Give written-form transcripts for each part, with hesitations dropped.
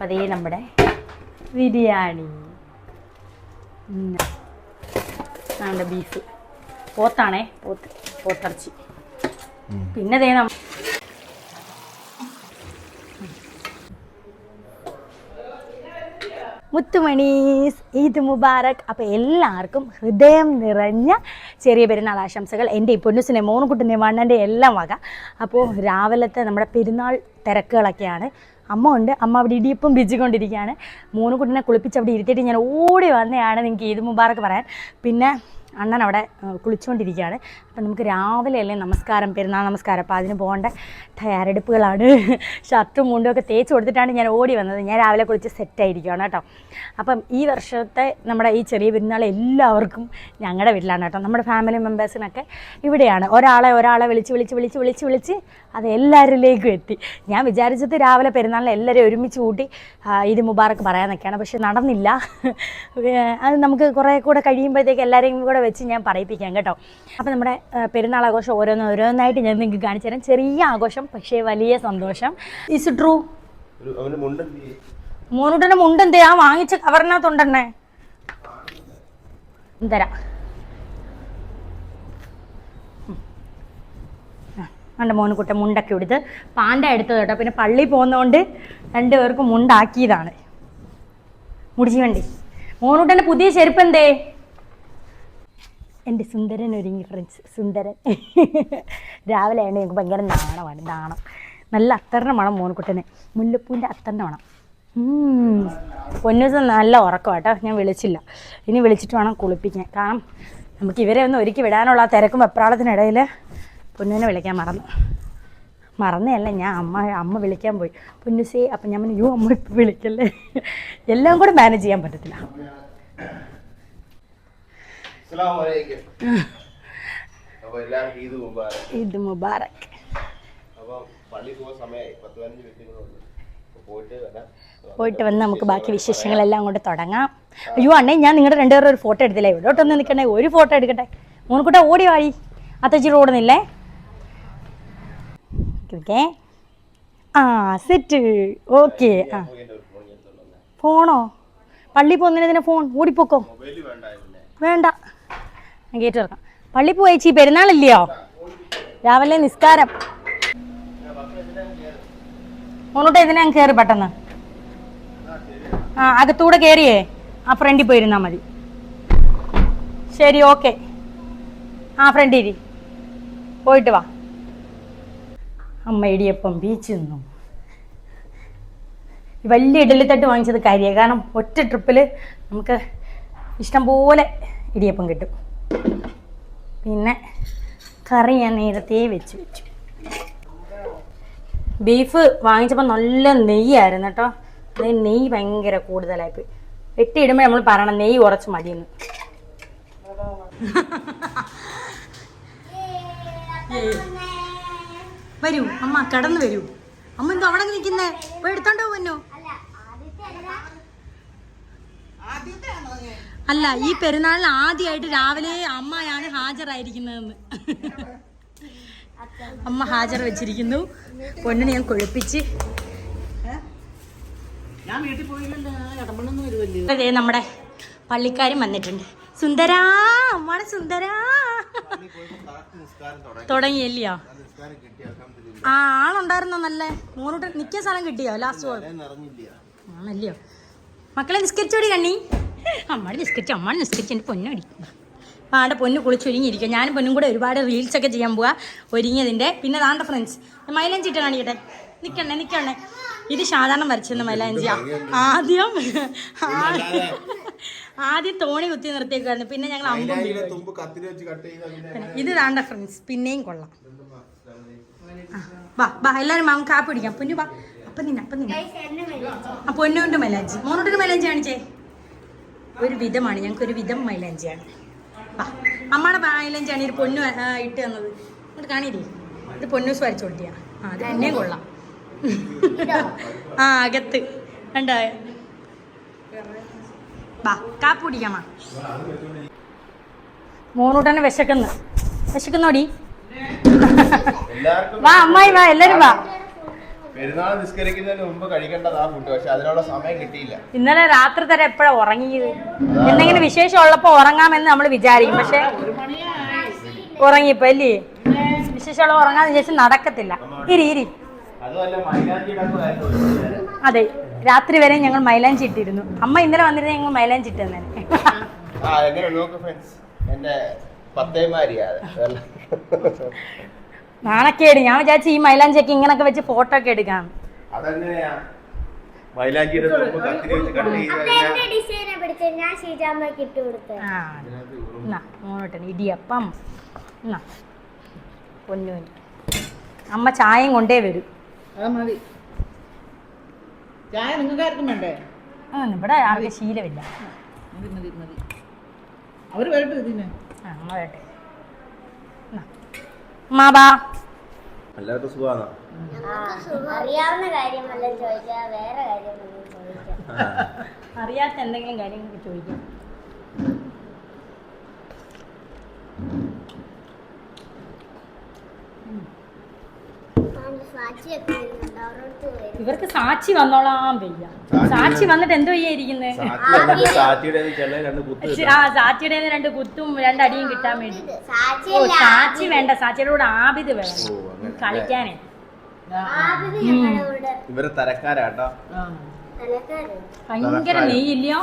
അതേ നമ്മുടെ ബിരിയാണി നമ്മുടെ ബീഫ് പോത്താണേ പോത്തിറച്ചി. പിന്നെ ദേ മുത്തുമണീസ് ഈദ് മുബാറക്. അപ്പോൾ എല്ലാവർക്കും ഹൃദയം നിറഞ്ഞ ചെറിയ പെരുന്നാൾ ആശംസകൾ. എൻ്റെ ഈ പൊന്നുസിനെ മോനുകുട്ടിൻ്റെ മണ്ണൻ്റെ എല്ലാം വക. അപ്പോൾ രാവിലത്തെ നമ്മുടെ പെരുന്നാൾ തിരക്കുകളൊക്കെയാണ്. അമ്മ ഉണ്ട്, അമ്മ അവിടെ ഇടിയപ്പം ബിജിക്കൊണ്ടിരിക്കുകയാണ്. മോനുകുട്ടിനെ കുളിപ്പിച്ച് അവിടെ ഇരുത്തിയിട്ട് ഞാൻ ഓടി വന്നതാണ് നിങ്ങൾക്ക് ഈദ് മുബാറക് പറയാൻ. പിന്നെ അണ്ണൻ അവിടെ കുളിച്ചുകൊണ്ടിരിക്കുകയാണ്. അപ്പം നമുക്ക് രാവിലെ അല്ലേ നമസ്കാരം, പെരുന്നാൾ നമസ്കാരം. അപ്പോൾ അതിന് പോകേണ്ട തയ്യാറെടുപ്പുകളാണ്. ഷർട്ടും മുണ്ടും ഒക്കെ തേച്ച് കൊടുത്തിട്ടാണ് ഞാൻ ഓടി വന്നത്. ഞാൻ രാവിലെ കുളിച്ച് സെറ്റായിരിക്കുകയാണ് കേട്ടോ. അപ്പം ഈ വർഷത്തെ നമ്മുടെ ഈ ചെറിയ പെരുന്നാൾ എല്ലാവർക്കും ഞങ്ങളുടെ വീട്ടിലാണ് കേട്ടോ. നമ്മുടെ ഫാമിലി മെമ്പേഴ്സിനൊക്കെ ഇവിടെയാണ്. ഒരാളെ വിളിച്ച് അത് എല്ലാവരിലേക്കും എത്തി. ഞാൻ വിചാരിച്ചത് രാവിലെ പെരുന്നാളിൽ എല്ലാവരും ഒരുമിച്ച് കൂട്ടി ഈദ് മുബാറക്ക് പറയാനൊക്കെയാണ്. പക്ഷെ നടന്നില്ല. അത് നമുക്ക് കുറേ കൂടെ കഴിയുമ്പോഴത്തേക്ക് എല്ലാവരെയും കൂടെ വെച്ച് ഞാൻ പറയിപ്പിക്കാം കേട്ടോ. അപ്പോൾ നമ്മുടെ പെരുന്നാൾ ആഘോഷം ഓരോന്നായിട്ട് ഞാൻ നിങ്ങൾക്ക് കാണിച്ചു തരാം. ചെറിയ ആഘോഷം പക്ഷേ വലിയ സന്തോഷം. Is true. മോനൂട്ടൻ്റെ മുണ്ടെന്തേ ആ വാങ്ങിച്ച കവറിനകത്തുണ്ടെണ്ണേ തരാം. എൻ്റെ മോനുകുട്ടൻ മുണ്ടൊക്കെ എടുത്ത് പാൻ്റ എടുത്തത് കേട്ടോ. പിന്നെ പള്ളി പോകുന്നതുകൊണ്ട് രണ്ടുപേർക്കും മുണ്ടാക്കിയതാണ്. മുടിച്ചു വേണ്ടി മോനൂട്ടൻ്റെ പുതിയ ചെരുപ്പ് എന്തേ? എൻ്റെ സുന്ദരൻ ഒരുങ്ങി ഫ്രണ്ട്സ്, സുന്ദരൻ. രാവിലെ ആയതുകൊണ്ട് ഞങ്ങൾക്ക് ഭയങ്കര നാണം. നല്ല അത്തറിൻ്റെ മണം മോനുകുട്ടന്, മുല്ലപ്പൂവിൻ്റെ അത്തറിൻ്റെ മണം. പൊന്നൂസം നല്ല ഉറക്കം കേട്ടോ. ഞാൻ വിളിച്ചില്ല, ഇനി വിളിച്ചിട്ട് വേണം കുളിപ്പിക്കാൻ. കാരണം നമുക്ക് ഇവരെ ഒന്ന് ഒരുക്കി വിടാനുള്ള ആ തിരക്കും വെപ്രാളത്തിനിടയിൽ പൊന്നൂനെ വിളിക്കാൻ മറന്നല്ല. ഞാൻ അമ്മ വിളിക്കാൻ പോയി പൊന്നൂസേ. അപ്പം ഞാൻ പറഞ്ഞു യോ അമ്മ ഇപ്പം വിളിക്കല്ലേ, എല്ലാം കൂടെ മാനേജ് ചെയ്യാൻ പറ്റത്തില്ല. ഈദ് മുബാറക്. പോയിട്ട് വന്ന് നമുക്ക് ബാക്കി വിശേഷങ്ങളെല്ലാം കൊണ്ട് തുടങ്ങാം. അയ്യോ അണ്ണേ, ഞാൻ നിങ്ങളുടെ രണ്ടുപേരും ഒരു ഫോട്ടോ എടുത്തില്ല. ഇവിടോട്ടൊന്ന് നിൽക്കണേ, ഒരു ഫോട്ടോ എടുക്കട്ടെ. മോനുകുട്ട ഓടി വായി, അത്തച്ചിട്ട് ഓടുന്നില്ലേ? ഓക്കെ, ആ സെറ്റ്. ഓക്കെ. ആ ഫോണോ? പള്ളി പോകുന്നതിന് ഫോൺ ഓടിപ്പോക്കോ? വേണ്ട, ഞാൻ കയറ്റി ഇറക്കാം. പള്ളി പോയേച്ചി, പെരുന്നാളില്ലയോ? രാവിലെ നിസ്കാരം. മോനോട്ട് ഇതിനെ ഞാൻ കയറി പെട്ടെന്ന്. ആ അകത്തൂടെ കയറിയേ ആ ഫ്രണ്ടിൽ പോയിരുന്നാൽ മതി. ശരി, ഓക്കെ. ആ ഫ്രണ്ടിൽ പോയിട്ട് വാ. അമ്മ ഇടിയപ്പം ബീച്ച് നിന്നു. വലിയ ഇഡലിത്തട്ട് വാങ്ങിച്ചത് കാര്യമാണ്. കാരണം ഒറ്റ ട്രിപ്പിൽ നമുക്ക് ഇഷ്ടം പോലെ ഇടിയപ്പം കിട്ടും. പിന്നെ കറി ഞാൻ നേരത്തെ വെച്ചു. ബീഫ് വാങ്ങിച്ചപ്പോൾ നല്ല നെയ്യായിരുന്നു കേട്ടോ. അത് നെയ്യ് ഭയങ്കര കൂടുതലായിപ്പോയി. വെട്ടിയിടുമ്പോൾ നമ്മൾ പറയണം നെയ്യ് കുറച്ച് മതിയെന്ന്. വരൂ അമ്മ, കടന്നു വരൂ. അമ്മ എന്തോ അവിടെ നിൽക്കുന്നേ? പോയി എടുത്തോണ്ടോ പൊന്നോ? അല്ല, ഈ പെരുന്നാളിന് ആദ്യമായിട്ട് രാവിലെ അമ്മയാണ് ഹാജരായിരിക്കുന്നതെന്ന്. അമ്മ ഹാജർ വെച്ചിരിക്കുന്നു. പൊന്നിനെ ഞാൻ കൊഴുപ്പിച്ച്. അതെ, നമ്മുടെ പള്ളിക്കാരും വന്നിട്ടുണ്ട്. സുന്ദരാ, അമ്മാണ് സുന്ദരാ. തുടങ്ങിയല്ലയോ? ആ ആളുണ്ടായിരുന്നോ? നല്ല മോനോട്ട് നിൽക്കാൻ സ്ഥലം കിട്ടിയോ? ലാസ്റ്റ് ആണല്ലയോ? മക്കളെ നിസ്കരിച്ചോടി കണ്ണി. അമ്മ നിസ്കരിച്ച് എൻ്റെ പൊന്നു അടിക്കും. ആടെ പൊന്നു കുളിച്ചൊരുങ്ങിയിരിക്കും. ഞാനും പൊന്നും കൂടെ ഒരുപാട് റീൽസൊക്കെ ചെയ്യാൻ പോവാ ഒരുങ്ങിയതിൻ്റെ. പിന്നെ താണ്ട ഫ്രണ്ട്സ് മൈലാഞ്ചി ഇട്ട് കാണിക്കട്ടെ. നിൽക്കണേ. ഇത് സാധാരണ വരച്ചെന്ന് മൈലാഞ്ചിയാ. ആദ്യം തോണി കുത്തി നിർത്തിയേക്കായിരുന്നു. പിന്നെ ഞങ്ങൾ അമ്പം. ഇത് താണ്ട ഫ്രണ്ട്സ് പിന്നെയും കൊള്ളാം. വാ എല്ലാവരും മാം കാപ്പി പിടിക്കാം. പൊന്നു വാ. അപ്പം നിന്ന ആ പൊന്നുകൊണ്ട് മൈലാഞ്ചി. മോനോട്ടൊരു മൈലാഞ്ചി കാണിച്ചേ. ഒരു വിധമാണ്, ഞങ്ങൾക്കൊരു വിധം മൈലാഞ്ചിയാണ്. വാ, അമ്മയുടെ മൈലാഞ്ചിയാണ് ഇത് പൊന്നു ഇട്ട് തന്നത്. ഇങ്ങോട്ട് കാണിയില്ലേ? ഇത് പൊന്നൂസ് വരച്ചു കൊടുത്തിയാ. ആ അത് പിന്നെയും കൊള്ളാം. ആ അകത്ത് കണ്ട. വാ കാപ്പി കുടിക്കാമ. മോനൂട്ടനെ വിശക്കുന്നോടി. വാ അമ്മായി വാ, എല്ലാരും വാ. പെരുന്നാൾ നിസ്കരിക്കുന്നതിന് മുമ്പ് കഴിക്കേണ്ടതാ ഫുഡ്, പക്ഷെ അതിനുള്ള സമയം കിട്ടിയില്ല. ഇന്നലെ രാത്രി തരെ എപ്പോഴാ ഉറങ്ങിയത്? എന്തെങ്കിലും വിശേഷം ഉള്ളപ്പോ ഉറങ്ങാമെന്ന് നമ്മൾ വിചാരിക്കും, പക്ഷെ ഉറങ്ങിപ്പോ അല്ലേ? വിശേഷമുള്ള ഉറങ്ങാന്ന് വിചാരിച്ച് നടക്കത്തില്ല. ഇരി അതെ, രാത്രി വരെ ഞങ്ങൾ മൈലാഞ്ചി ഇട്ടിരുന്നു. അമ്മ ഇന്നലെ വന്നിരുന്ന ഞങ്ങൾ മൈലാഞ്ചി ഇട്ട് തന്നെ. നാണക്കേട്. ഞാൻ വിചാരിച്ചു ഈ മൈലാഞ്ചിയൊക്കെ ഇങ്ങനൊക്കെ വെച്ച് ഫോട്ടോ ഒക്കെ എടുക്കാം. ഇടിയപ്പം പൊന്നു. അമ്മ ചായയും കൊണ്ടേ വരും. ചായ നിങ്ങൾക്കാർക്കും വേണ്ടേ? ഇവിടെ ആർക്കും ശീലമില്ല. അവര് വരട്ടെ ഇതിന്. അമ്മ വരട്ടെ. മാബാ എല്ലാവർക്കും സുഖമാണോ? അറിയാവുന്ന കാര്യമല്ല ചോദിക്കാം, വേറെ കാര്യമൊന്നും ചോദിക്കാം. അറിയാത്ത എന്തെങ്കിലും കാര്യങ്ങളൊക്കെ ചോദിക്കാം. ഇവർക്ക് സാക്ഷി വന്നോളാം വയ്യ. സാക്ഷി വന്നിട്ട് എന്തോ ചെയ്യാതിരിക്കുന്നത്? സാക്ഷിയുടെ 2 കുത്തും 2 അടിയും കിട്ടാൻ വേണ്ടി. ഓ, സാക്ഷി വേണ്ട, സാക്ഷിയുടെ കൂടെ ആബിദ് വേണം കളിക്കാനേ. ഇവരെ തരക്കാരാട്ടോ. ഭയങ്കര നെയ്യില്ലയോ?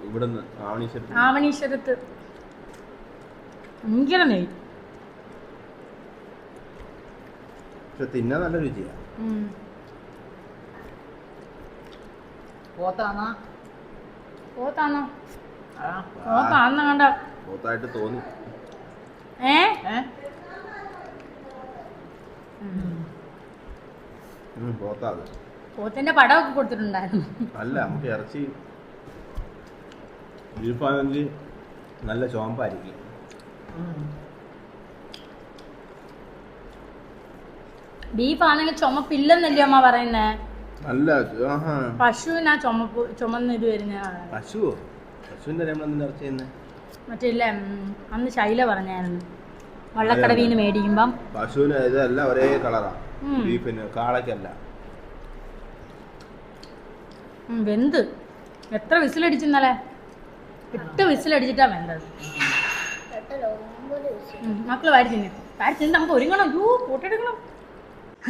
ഇവിടുന്ന് ആവണീശ്വരത്ത് ഭയങ്കര നെയ്യ്. തിന്നാൻ നല്ല രുചിയാ. പോത്താണോ? പോത്തായിട്ട് തോന്നി. പോത്തിന്റെ പടമൊക്കെ കൊടുത്തിട്ടുണ്ടായിരുന്നു. അല്ല, നമുക്ക് ഇറച്ചി ബീഫാണെങ്കിൽ നല്ല ചോമ്പായിരിക്കും. ബീഫാണെങ്കിൽ ചുമപ്പില്ലെന്നല്ലേ അമ്മ പറയുന്നേ? അല്ല, പശുവിനാ ചുമന്ന് ഇത് വരുന്ന. പശുവിന്റെ മറ്റേ അന്ന് ശൈല പറഞ്ഞായിരുന്നു വള്ളക്കടവിന്ന് മേടിക്കുമ്പം പശുവിന് ഇതെല്ലാം ഒരേ കളറാ. ബീഫിന് കാളക്കല്ല. വെന്ത് എത്ര വിസിലടിച്ചെന്നല്ലേ? 8 വിസിലടിച്ചിട്ടാ വെന്തത്. മക്കള് വാരി തിന്ന് നമുക്ക് ഒരുങ്ങണം. കൂട്ടെടുക്കണം.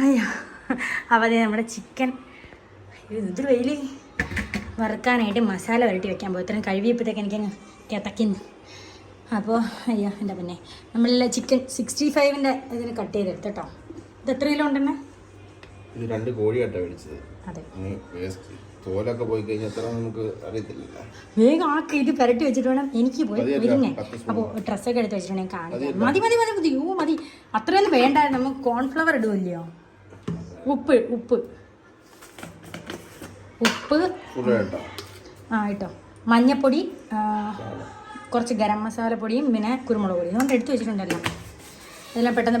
അയ്യോ, അവതെ നമ്മുടെ ചിക്കൻ ഇതിൽ വെയിൽ വറുക്കാനായിട്ട് മസാല വരട്ടി വെക്കാൻ പോകും. ഇത്രയും കഴുകിയപ്പോഴത്തേക്ക് എനിക്കങ്ങ് കിതക്കുന്നു. അപ്പോൾ അയ്യോ എൻ്റെ പിന്നെ നമ്മളെല്ലാം ചിക്കൻ 65-ൻ്റെ ഇതിന് കട്ട് ചെയ്തെടുത്ത് കേട്ടോ. ഇത് എത്ര കിലോ ഉണ്ടെന്നെ? ഇത് 2 കോഴിയാട്ടോ മേടിച്ചത്. അതെ, തോലൊക്കെ പോയി കഴിഞ്ഞാൽ അത്ര നമുക്ക് അറിയത്തില്ല. വേഗം ആക്കി ഇത് പുരട്ടി വെച്ചിട്ട് വേണം എനിക്ക് പോയി വിരിഞ്ഞേ. അപ്പോൾ ഡ്രസ്സൊക്കെ എടുത്ത് വെച്ചിട്ട് ഞാൻ കാണിക്കാം. മതി മതി മതി മതി. മതി, അത്രയൊന്നും വേണ്ട. നമുക്ക് കോൺഫ്ലവർ ഇടുമല്ലയോ? ഉപ്പ് ഇട്ടോ. മഞ്ഞപ്പൊടി, കുറച്ച് ഗരം മസാല പൊടിയും പിന്നെ കുരുമുളക് പൊടിയും അതുകൊണ്ട് എടുത്ത് വെച്ചിട്ടുണ്ടല്ലോ. അതെല്ലാം പെട്ടെന്ന്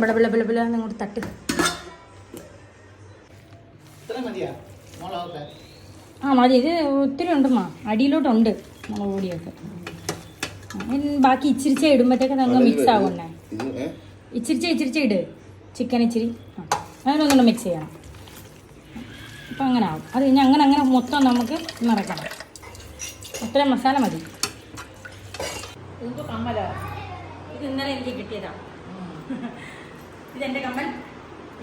ബിള അങ്ങോട്ട് തട്ട്. മതി. ഇത് ഒത്തിരി ഉണ്ടമ്മ, അടിയിലോട്ടുണ്ട് മുളക് പൊടിയൊക്കെ. ബാക്കി ഇച്ചിരിച്ച ഇടുമ്പോഴത്തേക്ക് നമുക്ക് മിക്സ് ആവണ്ടേ? ഇച്ചിരിച്ച ഇട്. ചിക്കൻ ഇച്ചിരി അതിനൊന്നും മിക്സ് ചെയ്യണം. അപ്പം അങ്ങനെ ആവും. അത് കഴിഞ്ഞ് അങ്ങനെ മൊത്തം നമുക്ക് നിറക്കണം. അത്രയും മസാല മതി. ഇത് ഇന്നലെ എനിക്ക് കിട്ടിയതാണ്. ഇതെൻ്റെ കമ്മൽ,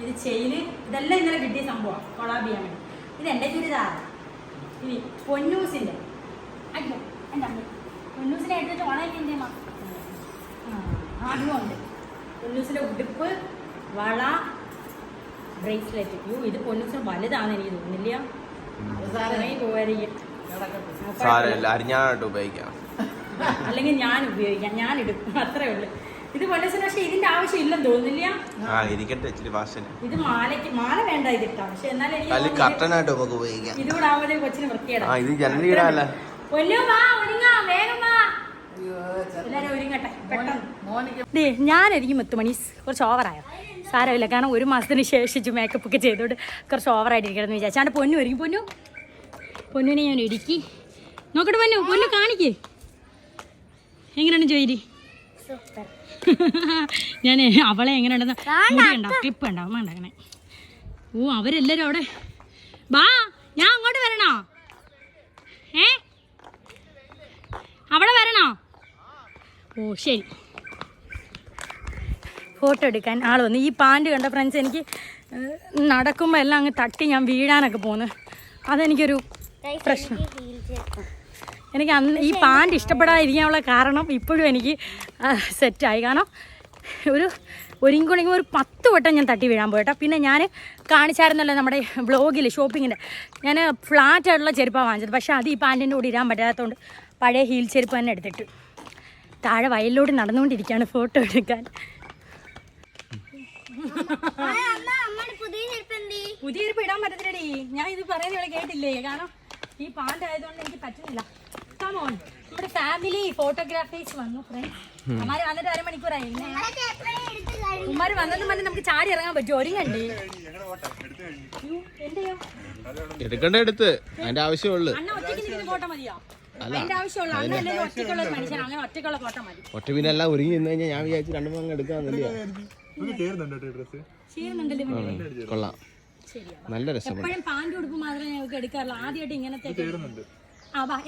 ഇത് ചെയിന്, ഇതെല്ലാം ഇന്നലെ കിട്ടിയ സംഭവമാണ് കൊളാബ് ചെയ്യാൻ വേണ്ടി. ഇതെൻ്റെ ചുരിദാറാണ്. ഇനി പൊന്നൂസിൻ്റെ അയ്യോ എൻ്റെ അമ്മ പൊന്നൂസിനെ എടുത്തിട്ട് ഉണക്കിൻ്റെ അതുകൊണ്ട് പൊന്നൂസിൻ്റെ ഉടുപ്പ്, വള, ബ്രേസ്ലെറ്റ്. ഇത് പൊന്നൂസിന് വലുതാണ് എനിക്ക് തോന്നുന്നില്ല. അല്ലെങ്കിൽ ഞാൻ ഉപയോഗിക്കാം, ഞാനിടും, അത്രേ ഉള്ളു. ഇത് പൊന്നൂസിന് പക്ഷെ ഇതിന്റെ ആവശ്യം ഇല്ലെന്ന് തോന്നുന്നില്ല. ഇത് മാല വേണ്ട ഇതിട്ടാ. പക്ഷെ എന്നാലും ഇതുകൂടെ ആവുമ്പോഴേ കൊച്ചിന് വൃത്തിയാണ്. പൊന്നു വാ, ഒരുങ്ങാ, വേഗം വാ. എല്ലാരും ഒരുങ്ങട്ടെ പെട്ടെന്ന്. ഞാനെനിക്ക് മുത്തുമണി കുറച്ച് ഓവറായോ? സാരമില്ല, കാരണം 1 മാസത്തിന് ശേഷിച്ച് മേക്കപ്പ് ഒക്കെ ചെയ്തോണ്ട് കുറച്ച് ഓവറായിട്ടിരിക്കണമെന്ന് വിചാരിച്ചാണ്ട് പൊന്നു ഒരുങ്ങി. പൊന്നുവിനെ ഞാൻ ഇടുക്കി നോക്കട്ടെ. പൊന്നു കാണിക്കേ എങ്ങനെയാണ് ജോലി? ഞാൻ അവളെ എങ്ങനെയുണ്ടെന്ന് മുടി ഉണ്ടാവും, ക്ലിപ്പ് ഉണ്ടാവും, ഉണ്ടാക്കണേ. ഓ അവരെല്ലാരും അവിടെ ബാ ഞാൻ അങ്ങോട്ട് വരണോ അവിടെ വരണോ ഓ ശരി ഫോട്ടോ എടുക്കാൻ ആൾ വന്നു ഈ പാൻറ് കണ്ട ഫ്രണ്ട്സ് എനിക്ക് നടക്കുമ്പോൾ എല്ലാം അങ്ങ് തട്ടി ഞാൻ വീഴാനൊക്കെ പോന്നു അതെനിക്കൊരു പ്രശ്നം എനിക്ക് അന്ന് ഈ പാൻറ് ഇഷ്ടപ്പെടാതിരിക്കാനുള്ള കാരണം ഇപ്പോഴും എനിക്ക് സെറ്റായി കാരണം ഒരുങ്ങിക്കൊണ്ടെങ്കിൽ ഒരു 10 വട്ടം ഞാൻ തട്ടി വീഴാൻ പോയിട്ടോ പിന്നെ ഞാൻ കാണിച്ചായിരുന്നല്ലോ നമ്മുടെ വ്ളോഗിൽ ഷോപ്പിങ്ങിൻ്റെ ഞാൻ ഫ്ലാറ്റ് ആയിട്ടുള്ള ചെരുപ്പാണ് വാങ്ങിച്ചത് പക്ഷേ അത് ഈ പാൻറ്റിൻ്റെ കൂടെ ഇടാൻ പറ്റാത്തതുകൊണ്ട് പഴയ ഹീൽ ചെരുപ്പ് തന്നെ എടുത്തിട്ട് താഴെ വയലിലൂടെ നടന്നുകൊണ്ടിരിക്കുകയാണ് ഫോട്ടോ എടുക്കാൻ പുതിയ ചെരുപ്പ് ഇടാൻ പറ്റത്തില്ലടി ഞാൻ ഇത് പറയുന്ന ഇവിടെ കേട്ടില്ലേ കാരണം ഈ പാൻറ് ആയതുകൊണ്ട് എനിക്ക് പറ്റുന്നില്ല കമോൺ നമ്മുടെ ഫാമിലി ഫോട്ടോഗ്രാഫേഴ്സ് വന്നു ഫ്രണ്ട്സ് ഉമ്മാര് വന്നിട്ട് അരമണിക്കൂറായി ഉമ്മാര് വന്നതും പറഞ്ഞ് നമുക്ക് ചാടി ഇറങ്ങാൻ പറ്റുമോ ഒരുങ്ങണ്ടേ എടുക്കണ്ട എടുത്ത് അതിന്റെ ആവശ്യമുള്ളു അണ്ണ ഒറ്റയ്ക്ക് നിൽക്കുന്ന ഫോട്ടോ മതിയോ അതിന്റെ ആവശ്യമുള്ള അണ്ണ അല്ലെങ്കിൽ ഒറ്റയ്ക്കുള്ള ഒരു മനുഷ്യൻ അങ്ങനെ ഒറ്റയ്ക്കുള്ള ഫോട്ടോ മതി ഒറ്റ പിന്നെ എല്ലാം ഒരുങ്ങി നിന്ന് കഴിഞ്ഞാൽ ഞാൻ വിചാരിച്ചു 2 മങ്ങ് എടുക്കാന്നില്ല കൊള്ളാം നല്ല രസം എപ്പോഴും പാൻറ് ഉടുപ്പ് മാത്രമേ ഞങ്ങൾക്ക് എടുക്കാറുള്ളൂ ആദ്യമായിട്ട് ഇങ്ങനത്തെ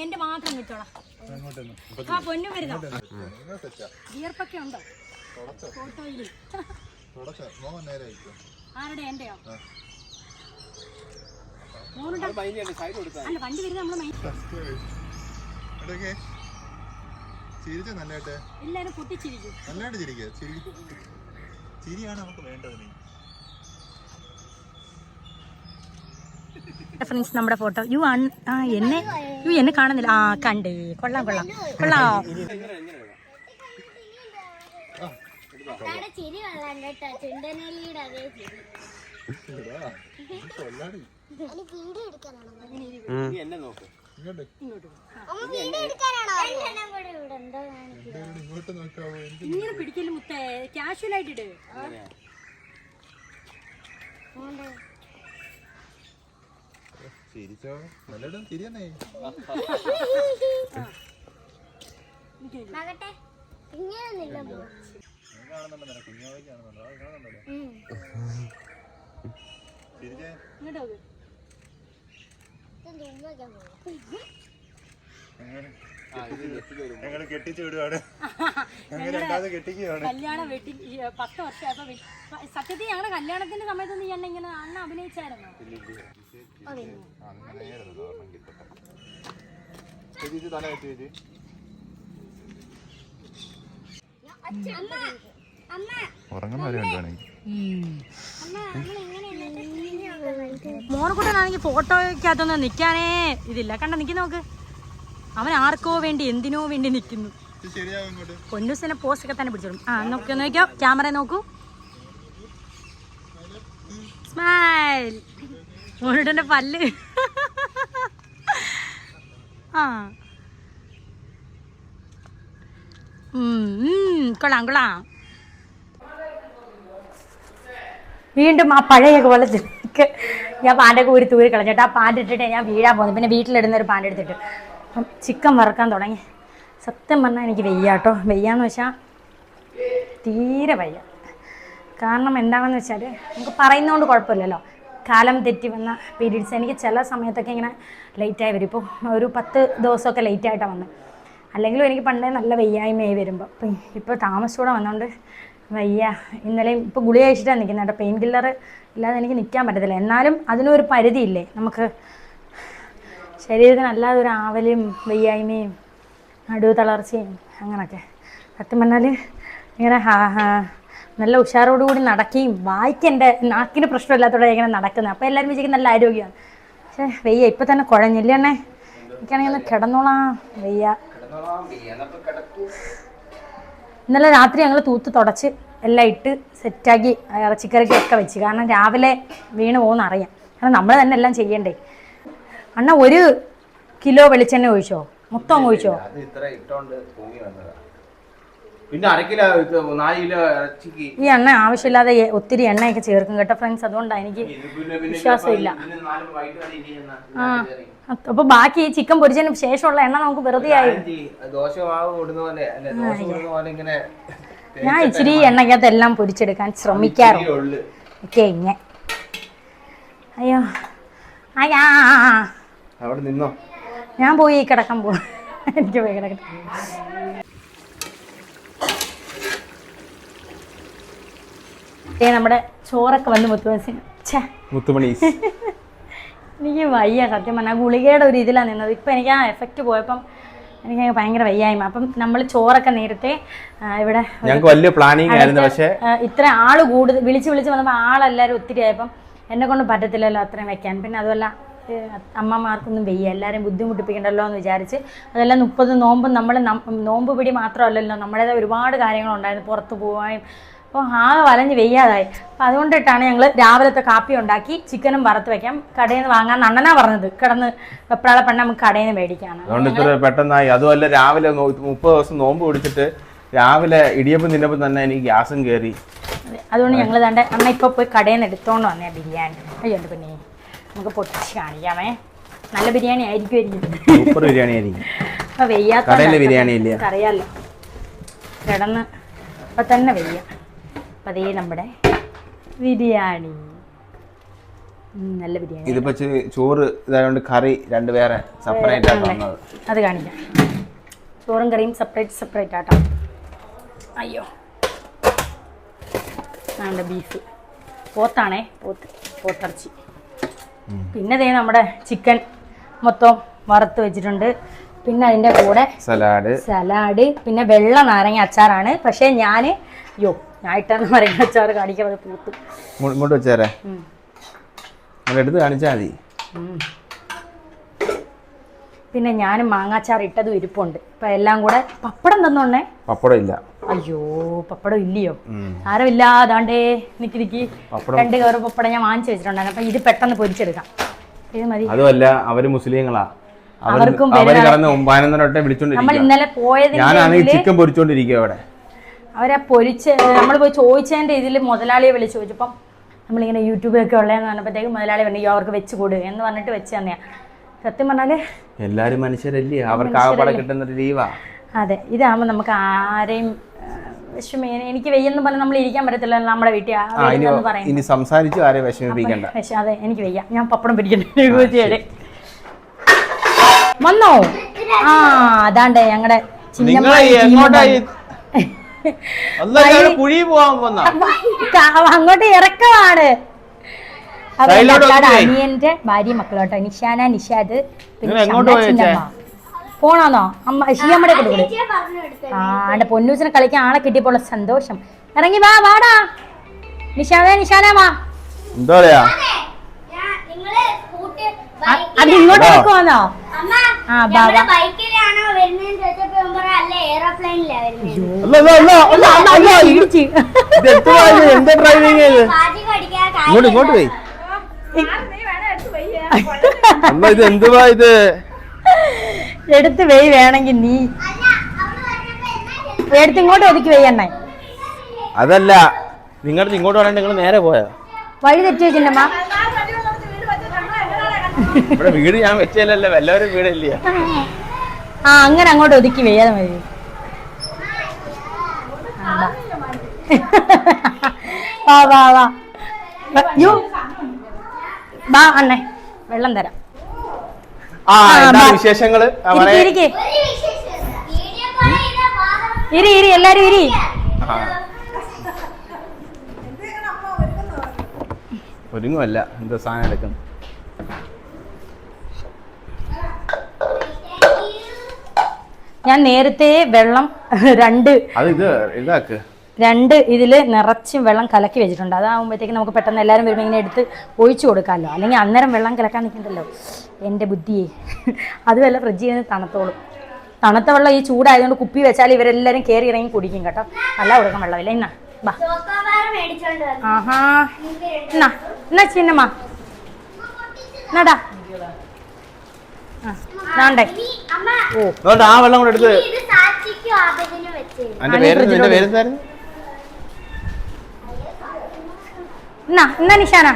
എന്റെ മാത്രം കിട്ടോളാം ആ പൊന്നും വരുന്നോ വിയർപ്പൊക്കെ ഉണ്ടോ ഫോട്ടോയില് ആരുടെ എന്റെയോ അല്ല വണ്ടി വരുന്ന നമ്മള് എല്ലാരും പൊട്ടിച്ചിരിക്കും ഫ്രണ്ട്സ് നമ്മുടെ ഫോട്ടോ എന്നെ കാണുന്നില്ല കണ്ട് കൊള്ളാം കൊള്ളാം കൊള്ളാം ഇങ്ങനെ പിടിക്കല് മുത്തേ കാഷ്വൽ ആയിട്ടിട് കല്യാണം വെട്ടി 10 വർഷമായപ്പോ സത്യത്തിൽ ഞങ്ങളുടെ കല്യാണത്തിന്റെ സമയത്ത് നീ എന്നെ ഇങ്ങനെ അണ്ണ അഭിനയിച്ചായിരുന്നോ മോനക്കുട്ടനാണെങ്കിൽ ഫോട്ടോയ്ക്കകത്തൊന്നും നിൽക്കാനേ ഇതില്ല കണ്ട നിൽക്കുന്ന നോക്ക് അവൻ ആർക്കോ വേണ്ടി എന്തിനോ വേണ്ടി നിൽക്കുന്നു പൊന്നൂസിനെ പോസ്റ്റൊക്കെ തന്നെ പിടിച്ചോളും നോക്കിയോ ക്യാമറ നോക്കൂ സ്മൈൽ മോനുട്ടൻ്റെ പല്ല് കൊള്ളാം കൊള്ളാം വീണ്ടും ആ പഴയ കോലത്തിലേക്ക് ഞാൻ പാൻ്റൊക്കെ ഒരു തൂരി കളഞ്ഞിട്ട് ആ പാൻ്റ് ഇട്ടിട്ട് ഞാൻ വീഴാൻ പോകുന്നു പിന്നെ വീട്ടിലിടുന്ന ഒരു പാൻ്റ് എടുത്തിട്ട് ചിക്കൻ വറുക്കാൻ തുടങ്ങി സത്യം പറഞ്ഞാൽ എനിക്ക് വെയ്യാട്ടോ വെയ്യാന്ന് വെച്ചാൽ തീരെ വയ്യ കാരണം എന്താണെന്ന് വെച്ചാൽ നമുക്ക് പറയുന്നതുകൊണ്ട് കുഴപ്പമില്ലല്ലോ കാലം തെറ്റി വന്ന പീരീഡ്സ് എനിക്ക് ചില സമയത്തൊക്കെ ഇങ്ങനെ ലേറ്റായി വരും ഇപ്പോൾ ഒരു 10 ദിവസമൊക്കെ ലേറ്റായിട്ടാണ് വന്നത് അല്ലെങ്കിലും എനിക്ക് പണ്ടേ നല്ല വെയ്യായ്മയായി വരുമ്പോൾ ഇപ്പോൾ താമസിച്ചൂടെ വന്നതുകൊണ്ട് വയ്യ ഇന്നലെയും ഇപ്പോൾ ഗുളിക കഴിച്ചിട്ടാണ് നിൽക്കുന്നത് കേട്ടോ പെയിൻ കില്ലർ ഇല്ലാതെ എനിക്ക് നിൽക്കാൻ പറ്റത്തില്ല എന്നാലും അതിനൊരു പരിധിയില്ലേ നമുക്ക് ശരീരത്തിന് അല്ലാതെ ഒരു ആവലും വെയ്യായ്മയും നടുവ് തളർച്ചയും അങ്ങനെയൊക്കെ സത്യം പറഞ്ഞാൽ ഇങ്ങനെ നല്ല ഉഷാറോടുകൂടി നടക്കുകയും വായിക്കെൻ്റെ നാക്കിന് പ്രശ്നമില്ലാത്തതോടെ ഇങ്ങനെ നടക്കുന്നത് അപ്പോൾ എല്ലാവരും വിചാരിക്കും നല്ല ആരോഗ്യമാണ് പക്ഷേ വെയ്യ ഇപ്പം തന്നെ കുഴഞ്ഞില്ലേ എനിക്കാണെങ്കിൽ ഒന്ന് കിടന്നോളാം വയ്യ ഇന്നലെ രാത്രി ഞങ്ങൾ തൂത്ത് തുടച്ച് എല്ലാം ഇട്ട് സെറ്റാക്കി ഇറച്ചിക്കറിക്കൊക്കെ വെച്ച് കാരണം രാവിലെ വീണ് പോകുന്ന അറിയാം കാരണം നമ്മൾ തന്നെ എല്ലാം ചെയ്യണ്ടേ അണ്ണ 1 കിലോ വെളിച്ചെണ്ണ ഒഴിച്ചോ മൊത്തം ഒഴിച്ചോ ഈ എണ്ണ ആവശ്യമില്ലാതെ ഒത്തിരി എണ്ണയൊക്കെ ചേർക്കും കേട്ടോ ഫ്രണ്ട്സ് അതുകൊണ്ടാണ് എനിക്ക് വിശ്വാസമില്ല അപ്പൊ ബാക്കി ചിക്കൻ പൊരിച്ചതിന് ശേഷമുള്ള എണ്ണ നമുക്ക് വെറുതെ ആയി ഞാൻ ഇച്ചിരി എണ്ണക്കകത്ത് എല്ലാം പൊരിച്ചെടുക്കാൻ ശ്രമിക്കാറുണ്ട് ഓക്കെ ആയാ അവിടെ നിന്നോ. ഞാൻ പോയി കിടക്കാൻ പോകും. എനിക്ക് പോയി കിടക്കട്ടെ. നമ്മുടെ ചോറൊക്കെ വന്ന് മുത്തുമണി എനിക്ക് വയ്യ സത്യം പറഞ്ഞാൽ. ഗുളികയുടെ ഒരു ഇതിലാണ് നിന്നത്. ഇപ്പം എനിക്ക് ആ എഫക്റ്റ് പോയപ്പം എനിക്ക് ഭയങ്കര വയ്യായ്മ. അപ്പം നമ്മൾ ചോറൊക്കെ നേരത്തെ ഇവിടെ ഞങ്ങൾക്ക് വലിയ പ്ലാനിങ് ആയിരുന്നു. പക്ഷേ ഇത്ര ആള് കൂടുതൽ വിളിച്ച് വന്നപ്പോൾ ആളെല്ലാവരും ഒത്തിരി ആയപ്പം എന്നെ കൊണ്ട് പറ്റത്തില്ലല്ലോ അത്രയും വെക്കാൻ. പിന്നെ അതുമല്ല അമ്മമാർക്കൊന്നും വയ്യ, എല്ലാവരും ബുദ്ധിമുട്ടിപ്പിക്കണ്ടല്ലോ എന്ന് വിചാരിച്ച് അതെല്ലാം 30 നോമ്പ് നമ്മൾ നോമ്പ് പിടി മാത്രമല്ലല്ലോ, നമ്മുടേതായ ഒരുപാട് കാര്യങ്ങളുണ്ടായിരുന്നു. പുറത്ത് പോവാനും അപ്പോൾ ആകെ വലഞ്ഞ് വെയ്യാതായി. അപ്പം അതുകൊണ്ടിട്ടാണ് ഞങ്ങൾ രാവിലത്തെ കാപ്പി ഉണ്ടാക്കി ചിക്കനും വറുത്ത് വെക്കാം, കടയിൽ നിന്ന് വാങ്ങാൻ അണ്ണനാ പറഞ്ഞത്. കിടന്ന് വെപ്രാള പെണ്ണ നമുക്ക് കടയിൽ നിന്ന് മേടിക്കാണ്. അതുകൊണ്ട് ഇത്ര പെട്ടെന്നായി. അതുമല്ല രാവിലെ 30 ദിവസം നോമ്പ് പിടിച്ചിട്ട് രാവിലെ ഇടിയപ്പം തിന്നപ്പോൾ തന്നെ എനിക്ക് ഗ്യാസും കയറി. അതുകൊണ്ട് ഞങ്ങൾ തൻ്റെ അണ്ണ ഇപ്പോൾ പോയി കടയിൽ നിന്ന് എടുത്തോണ്ട് വന്നേ ബിരിയാണി. അയ്യോണ്ട് പിന്നെ നമുക്ക് പൊട്ടിച്ച് കാണിക്കാമേ. നല്ല ബിരിയാണി ആയിരിക്കും. സൂപ്പർ ബിരിയാണി ആയിരിക്കും. അപ്പോൾ വെയ്യാത്ത ബിരിയാണി ഇല്ല അറിയാമല്ലോ, കിടന്ന് അപ്പം തന്നെ വെയ്യ. അപ്പം അതേ നമ്മുടെ ബിരിയാണി, നല്ല ബിരിയാണി. ഇതിപ്പോ ചോറ് ഇതായതുകൊണ്ട് കറി രണ്ട് വേറെ സെപ്പറേറ്റ് ആയിട്ട് അത് കാണിക്കാം. ചോറും കറിയും സെപ്പറേറ്റ് ആട്ടോ. അയ്യോ നമ്മുടെ ബീഫ് പോത്താണേ, പോത്തിറച്ചി. പിന്നെ ദേ നമ്മുടെ ചിക്കൻ മൊത്തം വറുത്ത് വെച്ചിട്ടുണ്ട്. പിന്നെ അതിൻ്റെ കൂടെ സലാഡ്, പിന്നെ വെള്ള നാരങ്ങ അച്ചാറാണ്. പക്ഷേ ഞായിട്ടെന്ന് പറയുന്ന അച്ചാറ് കാണിക്കാൻ പൂത്ത് ഇങ്ങോട്ട് വെച്ചേരെ, എടുത്ത് കാണിച്ചാൽ മതി. പിന്നെ ഞാൻ മാങ്ങാച്ചാർ ഇട്ടതും ഇരിപ്പുണ്ട്. ഇപ്പം എല്ലാം കൂടെ. പപ്പടം തന്നോണ്ടേ? പപ്പടം ഇല്ല. അയ്യോ പപ്പടം ഇല്ലയോ? സാരമില്ല, അതാണ്ടേ നിക്ക് 2 കവർ പപ്പടം ഞാൻ വാങ്ങിച്ചു വെച്ചിട്ടുണ്ടായിരുന്നു. അപ്പം ഇത് പെട്ടെന്ന് പൊരിച്ചെടുക്കാം. ഇത് മതി. അതുമല്ല അവര് മുസ്ലിങ്ങളാ, അവർക്കും നമ്മൾ ഇന്നലെ പോയതിന് ചിക്കൻ പൊരിച്ചോണ്ടിരിക്കുക അവിടെ. അവരെ പൊരിച്ച് നമ്മൾ പോയി ചോദിച്ചതിൻ്റെ ഇതിൽ മുതലാളിയെ വിളിച്ച് ചോദിച്ചപ്പം നമ്മളിങ്ങനെ യൂട്യൂബിലൊക്കെ ഉള്ളതെന്ന് പറഞ്ഞപ്പോഴത്തേക്കും മുതലാളി പറഞ്ഞു അവർക്ക് വെച്ച് കൊടുക്കുക എന്ന് പറഞ്ഞിട്ട് വെച്ച് തന്നെയാണ്. സത്യം പറഞ്ഞാല് എല്ലാരും മനുഷ്യരല്ലേ, അവർക്ക് ആകപ്പാടെ കിട്ടുന്ന ലീവാ. അതെ, ഇതാകുമ്പോൾ നമുക്ക് ആരെയും എനിക്ക് വെയ്യെന്ന് പറഞ്ഞാൽ നമ്മൾ ഇരിക്കാൻ പറ്റത്തില്ല നമ്മുടെ വീട്ടിൽ. ഇനി സംസാരിച്ചു ആരെയും വിഷമിപ്പിക്കണ്ട. അതെ, എനിക്ക് വയ്യ, ഞാൻ പപ്പടം പിടിക്കണ്ടേ. വന്നോ? ആ അതാണ്ടേ ഞങ്ങളുടെ അങ്ങോട്ട് ഇറക്കമാണ്. അനിയന്റെ ഭാര്യ മക്കളോട്ടോ, നിഷാന, നിഷാദ്, പിന്നെ പോണാന്നോ അമ്മ ഷിയമ്മടെ കൊടുക്കല്. ആ എന്റെ പൊന്നൂസിനെ കളിക്കാൻ ആളെ കിട്ടിയപ്പോൾ സന്തോഷം. ഇറങ്ങി വാടാ നിഷാന വാ. എന്താ പറയാ അത് ഇങ്ങോട്ട് എടുക്കുവാന്നോ? ഇങ്ങോട്ട് പോയി. ഇത് എന്തുവാ ഇത്? എടുത്ത് വെയ് വേണമെങ്കിൽ നീ എടുത്ത് ഇങ്ങോട്ട് ഒതുക്കി വെയ്യണ്ണ. അതല്ല, നിങ്ങളുടെ ഇങ്ങോട്ട് വേണമെങ്കിൽ നിങ്ങൾ നേരെ പോയാ വഴി തെറ്റി വെച്ചിട്ടമ്മ. ഇവിടെ വീട് ഞാൻ വെച്ചല്ലേ, വല്ലവരും വീടല്ലേ. ആ അങ്ങനെ അങ്ങോട്ട് ഒതുക്കി വെയ്യാതെ മതി. വാ വാ വാ വാ അണ്ണേ, വെള്ളം തരാം. വിശേഷങ്ങള് ഇരി എല്ലാരും ഇരി. ഒരുങ്ങുമല്ല, എന്തോ സാധനം എടുക്കും. ഞാൻ നേരത്തെ വെള്ളം രണ്ട് ഇതില് നിറച്ചും വെള്ളം കലക്കി വെച്ചിട്ടുണ്ട്. അതാകുമ്പോഴത്തേക്ക് നമുക്ക് പെട്ടെന്ന് എല്ലാവരും വരുമ്പോൾ ഇങ്ങനെ എടുത്ത് ഒഴിച്ചു കൊടുക്കാമല്ലോ. അല്ലെങ്കിൽ അന്നേരം വെള്ളം കലക്കാൻ നിൽക്കണ്ടല്ലോ. എൻ്റെ ബുദ്ധിയെ അത് വല്ല ഫ്രിഡ്ജിൽ നിന്ന് തണുത്തോളും. തണുത്ത വെള്ളം ഈ ചൂടായതുകൊണ്ട് കുപ്പി വെച്ചാൽ ഇവരെല്ലാവരും കയറി ഇറങ്ങി കുടിക്കും കേട്ടോ. നല്ല കൊടുക്കാൻ വെള്ളമില്ല. ഇന്നാ ബാ. ആഹാ എന്നാ ചിന്നമ്മ എന്നാടാ. ആ വെള്ളം കൂടെ എടുത്ത് എന്നാ നിഷാന.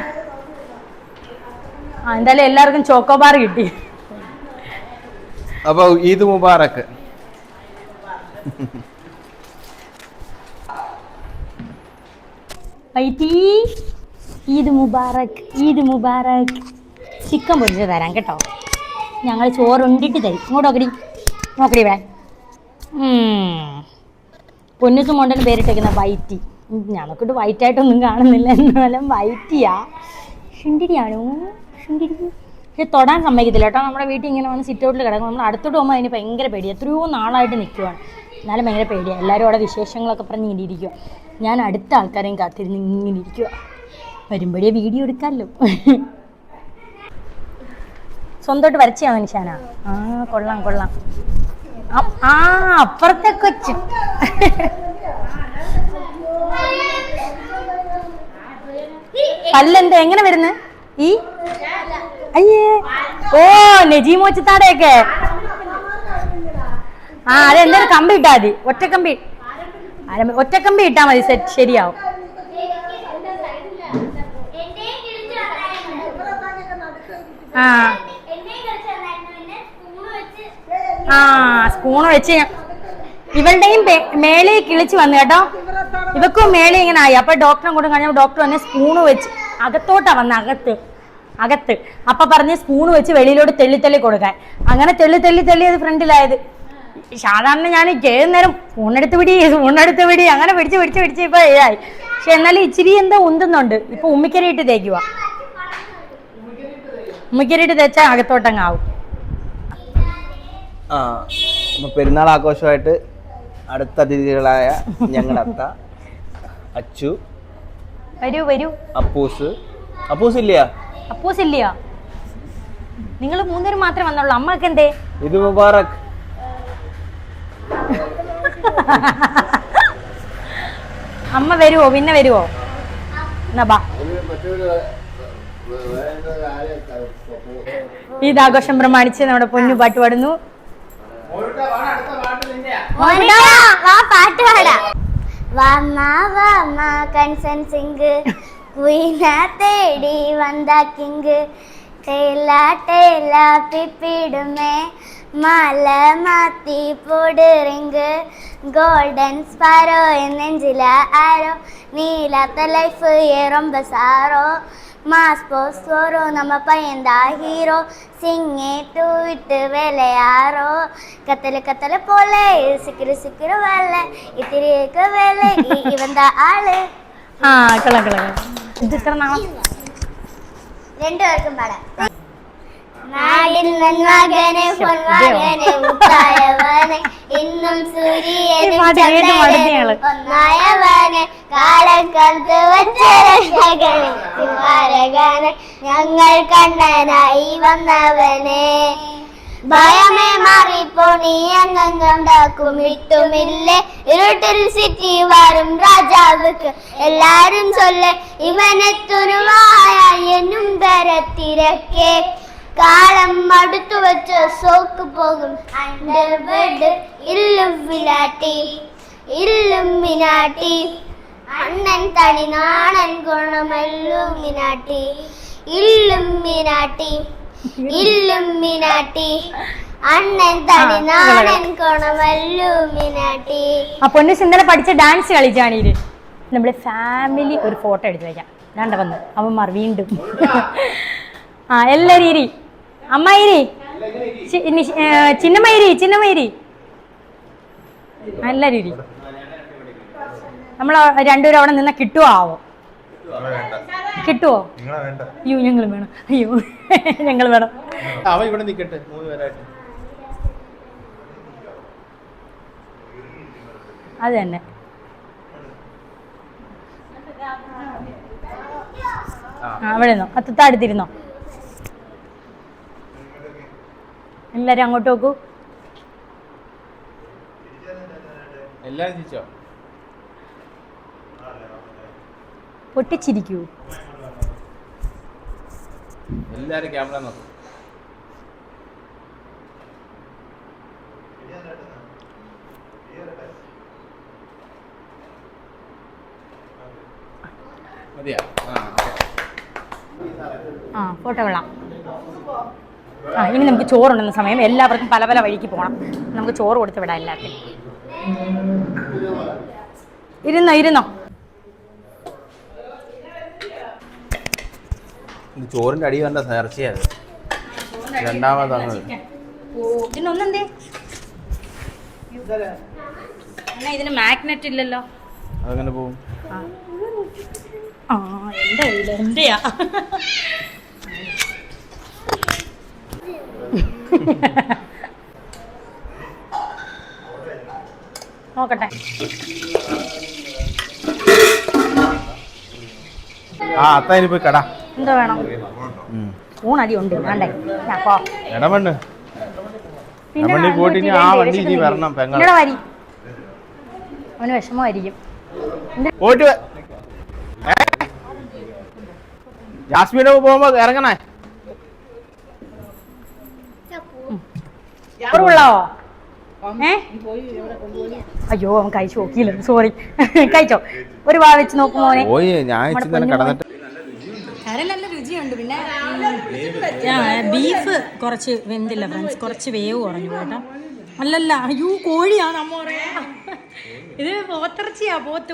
എന്തായാലും എല്ലാവർക്കും ചോക്കോബാർ കിട്ടി. അപ്പൊ ഈദ് മുബാറക്ക്. ഈദ് മുബാറക്, ഈദ് മുബാറക്. ചിക്കൻ പൊരിച്ച് തരാം കേട്ടോ. ഞങ്ങൾ ചോറുണ്ടിട്ട് തരും. ഇങ്ങോട്ട് നോക്കടി വേ. പൊന്നുസും മോണ്ടന് പേരിട്ടേക്കുന്ന വൈറ്റി. ഞങ്ങൾക്കിട്ട് വൈറ്റായിട്ടൊന്നും കാണുന്നില്ല, എന്നാലും വൈറ്റിയാ. ഷുണ്ടിരിയാണോ? ഷുണ്ടിരി പക്ഷെ തൊടാൻ സമ്മതിക്കത്തില്ല കേട്ടോ. നമ്മുടെ വീട്ടിൽ ഇങ്ങനെ വന്ന് സിറ്റ് ഔട്ടിൽ കിടക്കും. നമ്മൾ അടുത്തോട്ട് പോകുമ്പോൾ അതിന് ഭയങ്കര പേടിയാണ്. എത്രയോ നാളായിട്ട് നിൽക്കുവാണ്, എന്നാലും ഭയങ്കര പേടിയാണ്. എല്ലാവരും അവിടെ വിശേഷങ്ങളൊക്കെ പറഞ്ഞ് ഇങ്ങനെ ഇരിക്കുക. ഞാൻ അടുത്ത ആൾക്കാരെയും കാത്തിരുന്ന് ഇങ്ങനെ ഇരിക്കുക. വരുമ്പോഴേ വീഡിയോ എടുക്കാമല്ലോ. സ്വന്തമായിട്ട് വരച്ചാണ് നിശാന. ആ കൊള്ളാം കൊള്ളാം. ആ അപ്പുറത്തെ കൊച്ചു. പല്ലെന്താ എങ്ങനെ വരുന്നത് ഈ? അയ്യേ, ഓ നെജീമോച്ചത്താടെയൊക്കെ. ആ അതെന്തായാലും കമ്പി ഇട്ടാ മതി. ഒറ്റക്കമ്പി ഇട്ടാ മതി, സെറ്റ് ശരിയാവും. ആ സ്പൂണ് വെച്ച് ഇവളുടെയും മേളി കിളിച്ച് വന്നു കേട്ടോ. ഇവക്കും മേളി ഇങ്ങനെ ആയി. അപ്പൊ ഡോക്ടറെ കൂടെ കഴിഞ്ഞപ്പോൾ ഡോക്ടർ തന്നെ സ്പൂണ് വെച്ച് അകത്തോട്ടാ വന്ന അകത്ത് അപ്പൊ പറഞ്ഞ് സ്പൂണ് വെച്ച് വെളിയിലോട്ട് തെള്ളി കൊടുക്കാൻ. അങ്ങനെ തെള്ളി അത് ഫ്രണ്ടിലായത്. സാധാരണ ഞാൻ നേരം ഫോണെടുത്ത് പിടി അങ്ങനെ പിടിച്ച് ഇപ്പൊ ഏതായി. പക്ഷെ എന്നാലും ഇച്ചിരി എന്താ ഉന്തുന്നുണ്ട്. ഇപ്പൊ ഉമ്മിക്കരയിട്ട് തേക്കുക. ഉമ്മിക്കരയിട്ട് തേച്ചാൽ അകത്തോട്ടങ്ങാവും. പെരുന്നാൾ ആഘോഷമായിട്ട് അടുത്ത അതിഥികളായ ഞങ്ങളുടെ അത്ത, അച്ചു, വരൂ. അപ്പൂസ് ഇല്ലയാ? നിങ്ങൾ മൂന്നുപേരും മാത്രമേ വന്നുള്ളൂ. അമ്മക്ക് എന്തേ? ഇത് മുബാറക്. അമ്മ വരുവോ? പിന്നെ വരുവോ? എന്നാ ബാ. ഈദാഘോഷം പ്രമാണിച്ച് നമ്മുടെ പൊന്നു പാട്ട് പാടുന്നു. പാട്ട് പാടാ. കൺസൻ സിംഗ് കുയിന തേടി വന്ന കിങ് ടേല പിപ്പിടുമേ മാല മാത്തി പൊടുറിങ് ഗോൾഡൻ സ്പാരോ നെഞ്ചില ആരോ നീലാത്ത ലൈഫ് ரொம்ப സാരോ மாஸ் போஸ் வரும் நம்ம பையன்தா ஹீரோ சிங்கே தூவிட்டு வேலையாரோ கத்தல போல சிக்கிற வேலை இத்திரிக்க வேலை இவன் தான் ஆளு. ഇത് ഇത്ര നാളെ രണ്ടുപേർക്കും പാടാം. നാടിൻ നന്മകനെ പൊന്മകനെ മുത്തായവനെ ഇന്നും സൂര്യനും ചന്ദ്രനും ഒന്നായവനെ കാലം കണ്ടു വച്ച രക്ഷകനെ ഞങ്ങൾ കണ്ണനായി വന്നവനെ ഭയമേ മാറിപ്പോ നീ അംഗണ്ടാക്കും ഇട്ടുമില്ലേ ഇരുട്ടിൽ സിറ്റി വരും രാജാവുക്ക് എല്ലാരും ചൊല്ല ഇവനെത്തുരുവായ എന്നും തരത്തിരക്കേ കാലം അടുത്തു വെച്ച സോക്ക് പോകും അണ്ടർവേർഡ് ഇല്ലുമിനാട്ടി അണ്ണൻ തനി നാടൻ ഗുണമെല്ലുമിനാട്ടി ഇല്ലുമിനാട്ടി അണ്ണൻ തനി നാടൻ ഗുണമെല്ലുമിനാട്ടി. പൊന്നു ഇന്നലെ പഠിച്ച ഡാൻസ് കളിച്ചാണ് നമ്മുടെ ഫാമിലി. ഒരു ഫോട്ടോ എടുത്ത് വയ്ക്കാം. രണ്ട വന്ന് അവന്മാർ വീണ്ടും. എല്ലാരും ഇരി. അമ്മ ഇരി, ചിന്നമ്മ എല്ലാരും ഇരി. നമ്മൾ രണ്ടുപേരും അവിടെ നിന്ന കിട്ടുവോ? അയ്യോ ഞങ്ങൾ വേണം. ഞങ്ങൾ വേണം. അത് തന്നെ. അവിടെ നിന്നോ, അത്തടുത്തിരുന്നോ. എല്ലാരും അങ്ങോട്ട് നോക്കൂ. പൊട്ടിച്ചിരിക്കൂ. എല്ലാരും ക്യാമറ നോക്കും. ഫോട്ടോ കൊള്ളാം. ഇനി നമുക്ക് ചോറുണ്ടെന്ന സമയം എല്ലാവർക്കും പല പല വഴിക്ക് പോകണം. നമുക്ക് ചോറ് കൊടുത്ത് വിടാം എല്ലാവർക്കും. ഇരുന്നോ. ചോറിന്റെ അടി കണ്ട നേർച്ചയാണ്. രണ്ടാമതാണ് ഇതിനൊന്നെന്തേ എന്നാ ഇതിന് മാഗ്നറ്റ് ഇല്ലല്ലോ. അതങ്ങനെ പോവും. ആ എൻ്റെ കയ്യില് എന്റെയാ. നോക്കട്ടെ. അത്തായി പോയി കടാ. എന്താ വേണം? ഊണടി ഉണ്ട് വേണ്ടേ? ഇടമണ്ണ് പോയിട്ട് ആ വണ്ടി ഇനി വരണം. പെങ്ങളുടെ വരി അവന് വിഷമമായിരിക്കും. പോയിട്ട് ജാസ്മിനൊക്കെ പോകുമ്പോ ഇറങ്ങണേ. ഉള്ളോ? അയ്യോ അവൻ കഴിച്ചു നോക്കിയില്ല, സോറി. കഴിച്ചോ? ഒരു വാ വെച്ച് നോക്കുമോനെ. കറി നല്ല രുചിയുണ്ട്. പിന്നെ ബീഫ് കുറച്ച് വെന്തില്ല ഫ്രണ്ട്സ്, കുറച്ച് വേവ് കുറഞ്ഞു കേട്ടോ. അല്ലല്ല, അയ്യോ കോഴിയാണ് അമ്മ പറയാ. ഇത് പോത്തിറച്ചിയാ, പോത്ത്.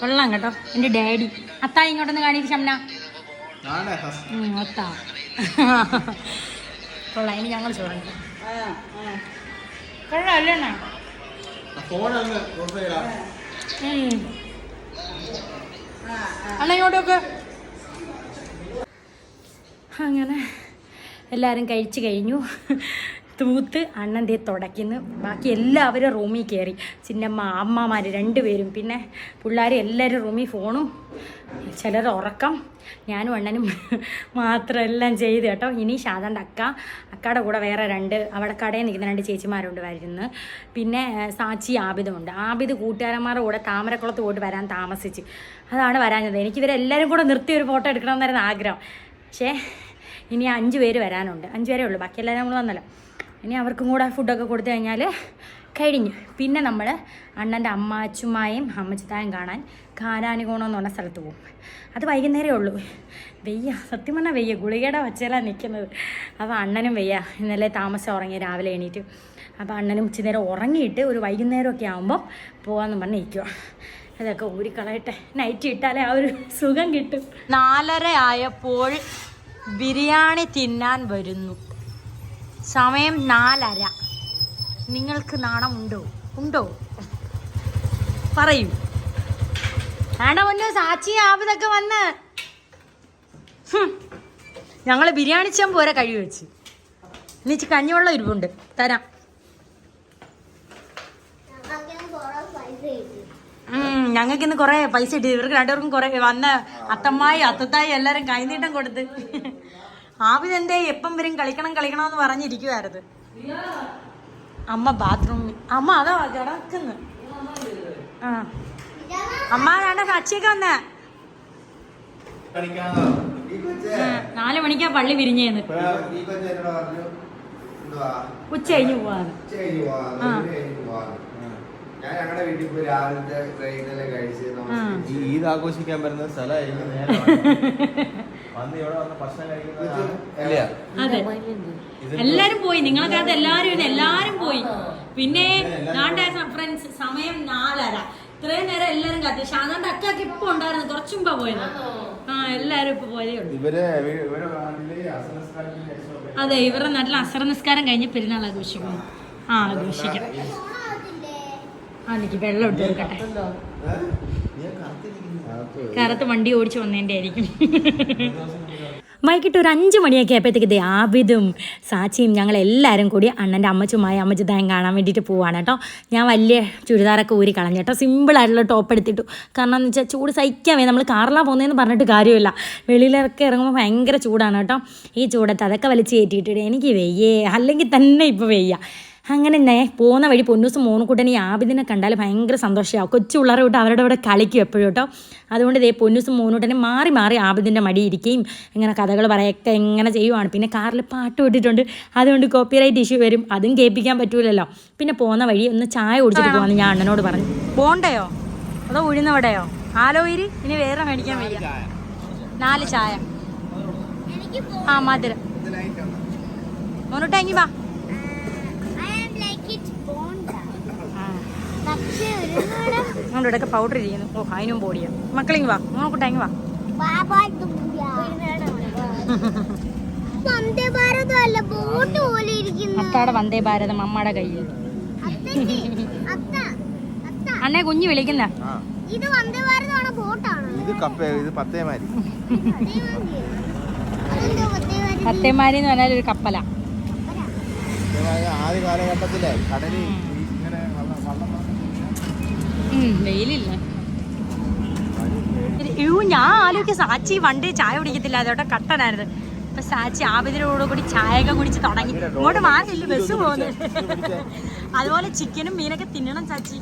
കൊള്ളാം കേട്ടോ. എൻ്റെ ഡാഡി. അത്താ ഇങ്ങോട്ടൊന്ന് കാണിക്ക് ഷംന. അത്താ കൊള്ളാം. ഇനി ഞങ്ങൾ ചോദിക്കും. കൊള്ളാല്ലേ? അണ്ണ ഇങ്ങോട്ടൊക്കെ. അങ്ങനെ എല്ലാവരും കഴിച്ചു കഴിഞ്ഞു. തൂത്ത് അണ്ണൻ ദേ തുടയ്ക്കുന്നു. ബാക്കി എല്ലാവരും റൂമിൽ കയറി. ചിന്നമ്മ, അമ്മമാർ രണ്ടുപേരും, പിന്നെ പിള്ളേർ എല്ലാവരും റൂമിൽ ഫോണും, ചിലർ ഉറക്കം. ഞാനും അണ്ണനും മാത്രം എല്ലാം ചെയ്ത് കേട്ടോ. ഇനി ഷാദാൻ്റെ അക്കയുടെ കൂടെ വേറെ അവിടെ കടയിൽ നിൽക്കുന്ന 2 ചേച്ചിമാരുണ്ട് വരുന്നത്. പിന്നെ സാച്ചി ആബിദുമുണ്ട്. ആബിദ് കൂട്ടുകാരന്മാരുടെ കൂടെ താമരക്കുളത്ത് പോയിട്ട് വരാൻ താമസിച്ച്, അതാണ് വരാഞ്ഞത്. എനിക്കിവരെല്ലാവരും കൂടെ നിർത്തി ഒരു ഫോട്ടോ എടുക്കണമെന്നായിരുന്നു ആഗ്രഹം. പക്ഷേ ഇനി 5 പേര് വരാനുണ്ട്. 5 പേരേ ഉള്ളൂ, ബാക്കി എല്ലാവരും നമ്മൾ വന്നല്ലോ. ഇനി അവർക്കും കൂടെ ഫുഡൊക്കെ കൊടുത്തു കഴിഞ്ഞാൽ കഴിഞ്ഞു. പിന്നെ നമ്മൾ അണ്ണൻ്റെ അമ്മാച്ചുമായും അമ്മച്ചിത്തായും കാണാൻ കാരാനികോണം എന്ന് പറഞ്ഞ സ്ഥലത്ത് പോകും. അത് വൈകുന്നേരമേ ഉള്ളൂ. വെയ്യ, സത്യം പറഞ്ഞാൽ വെയ്യ, ഗുളികയുടെ വച്ചയിലാണ് നിൽക്കുന്നത്. അപ്പോൾ അണ്ണനും വെയ്യ, ഇന്നലെ താമസം ഉറങ്ങി, രാവിലെ എണീറ്റ്. അപ്പോൾ അണ്ണനും ഇച്ചിരി നേരം ഉറങ്ങിയിട്ട് ഒരു വൈകുന്നേരമൊക്കെ ആകുമ്പം പോകാമെന്ന് പറഞ്ഞ് നിൽക്കുക. അതൊക്കെ ഊരിക്കളയട്ടെ, നൈറ്റ് ഇട്ടാലേ ആ ഒരു സുഖം കിട്ടും. 4:30 ആയപ്പോൾ ബിരിയാണി തിന്നാൻ വരുന്നു. സമയം 4:30. നിങ്ങൾക്ക് നാണം ഉണ്ടോ പറയൂ. വേണ്ട പൊന്നു, സാച്ചി ആബിദൊക്കെ വന്ന് ഞങ്ങൾ ബിരിയാണി ചെമ്പ് വരെ കഴിവ് വെച്ച്. നീച്ച് കഞ്ഞിവെള്ളം ഇരിപ്പുണ്ട്, തരാം. ഞങ്ങൾക്ക് ഇന്ന് കുറേ പൈസ കിട്ടി. ഇവർക്ക് 2 പേർക്കും കുറേ വന്ന് അത്തമ്മായി അത്തത്തായി എല്ലാവരും കൈനീട്ടം കൊടുത്ത്. ആബിദ് എന്തേ എപ്പം വരും കളിക്കണമെന്ന് പറഞ്ഞിരിക്കുവായിരുന്നു. അമ്മ ബാത്റൂമിൽ. അമ്മ അതാ കിടക്കുന്നു. ആ അമ്മ വേണ്ട, സാക്ഷിയൊക്കെ വന്നേ. 4 മണിക്കാ പള്ളി പിരിഞ്ഞേന്ന്. ഉച്ച കഴിഞ്ഞ് പോവാന്ന്. ഈദ് ആഘോഷിക്കാൻ വരുന്ന സ്ഥലമായിരിക്കും. അതെ, എല്ലാരും പോയി. നിങ്ങളൊക്കെ എല്ലാരും പോയി. പിന്നെ ഫ്രണ്ട്സ്, സമയം 4:30. ഇത്രയും നേരം എല്ലാരും കാത്തി. ഷാദാന്റെ അക്കൊക്കെ ഇപ്പൊ ഉണ്ടായിരുന്നു, കുറച്ചും മുമ്പാ പോയത്. എല്ലാരും ഇപ്പൊ പോയതേ ഉള്ളൂ. അതെ, ഇവരുടെ നാട്ടിൽ അസർ നിസ്കാരം കഴിഞ്ഞ് പെരുന്നാൾ ആഘോഷിക്കുന്നു. ആഘോഷിക്കാം. എനിക്ക് വെള്ളം ഇട്ട് കൊടുക്കട്ടെ. കറുത്ത് വണ്ടി ഓടിച്ചു വന്നതിൻ്റെ ആയിരിക്കും. വൈകിട്ട് ഒരു 5 മണിയൊക്കെ ആയപ്പോഴത്തേക്ക് ആബിദും സാച്ചിയും ഞങ്ങളെല്ലാവരും കൂടി അണ്ണൻ്റെ അമ്മച്ചിതായും കാണാൻ വേണ്ടിയിട്ട് പോവാണ് കേട്ടോ. ഞാൻ വലിയ ചുരിദാറൊക്കെ ഊരി കളഞ്ഞു കേട്ടോ. സിമ്പിളായിട്ടുള്ള ടോപ്പ് എടുത്തിട്ടു. കാരണം എന്ന് വെച്ചാൽ ചൂട് സഹിക്കാമേ. നമ്മൾ കാറിലാണ് പോകുന്നതെന്ന് പറഞ്ഞിട്ട് കാര്യമില്ല. വെളിയിലൊക്കെ ഇറങ്ങുമ്പോൾ ഭയങ്കര ചൂടാണ് കേട്ടോ. ഈ ചൂടത്ത് അതൊക്കെ വലിച്ച് കയറ്റിയിട്ടിട്ട് എനിക്ക് വെയ്യേ, അല്ലെങ്കിൽ തന്നെ ഇപ്പോൾ വെയ്യ. അങ്ങനെ പോകുന്ന വഴി പൊന്നൂസും മോനുക്കുട്ടൻ ഈ ആബിദിനെ കണ്ടാൽ ഭയങ്കര സന്തോഷമാവും. കൊച്ചു പിള്ളേരെ വിട്ട് അവരുടെ ഇവിടെ കളിക്കും എപ്പോഴും കേട്ടോ. അതുകൊണ്ട് ഇതേ പൊന്നൂസും മോനൂട്ടനും മാറി മാറി ആബിദിൻ്റെ മടി ഇരിക്കുകയും ഇങ്ങനെ കഥകൾ പറയൊക്കെ ഇങ്ങനെ ചെയ്യുവാണ്. പിന്നെ കാറിൽ പാട്ട് ഇട്ടിട്ടുണ്ട്, അതുകൊണ്ട് കോപ്പിറൈറ്റ് ഇഷ്യൂ വരും, അതും കേൾപ്പിക്കാൻ പറ്റൂലല്ലോ. പിന്നെ പോകുന്ന വഴി ഒന്ന് ചായ കുടിച്ചിട്ട് പോകാമെന്ന് ഞാൻ അണ്ണനോട് പറഞ്ഞു. ബോണ്ടയോ അതോ ഉഴുന്നവടയോ? ആലോയിരി ഇനി വേറെ മേടിക്കാൻ വയ്യ. 4 ചായ. മധുരം. മോനൂട്ട എങ്ങി വാ. ഇവിടെയൊക്കെ പൗഡർ ഇരിക്കുന്നു. അതിനും ബോഡിയാ. മക്കളിങ്ങി വാ, മോനക്കൂട്ടെങ്ങി വാ. വന്ദേ ഭാരതം അല്ല, ബോട്ട് പോലെ ഇരിക്കുന്നു. അത്താടെ വന്ദേ ഭാരതം അമ്മയുടെ കയ്യിൽ. അണ്ണേ കുഞ്ഞു വിളിക്കുന്ന ഇത് വന്ദേ ഭാരതമാണോ ബോട്ടാണോ? ഇത് പത്തേമാരി. പത്തേമാരി എന്ന് പറഞ്ഞാൽ ഒരു കപ്പല. ആദ്യ കാലഘട്ടത്തിലെ കടലിൽ ഇങ്ങനെ വെയിലില്ല. ഞാൻ ആലോചിക്കുക സാച്ചി പണ്ട് ചായ കുടിക്കത്തില്ല, അതോടെ കട്ടനായിരുന്നു. ഇപ്പൊ സാച്ചി ആവിതിനോടുകൂടി ചായയൊക്കെ കുടിച്ച് തുടങ്ങി. ഇങ്ങോട്ട് മാറിയില്ല, ബസ് പോകുന്നു. അതുപോലെ ചിക്കനും മീനൊക്കെ തിന്നണം ചാച്ചി.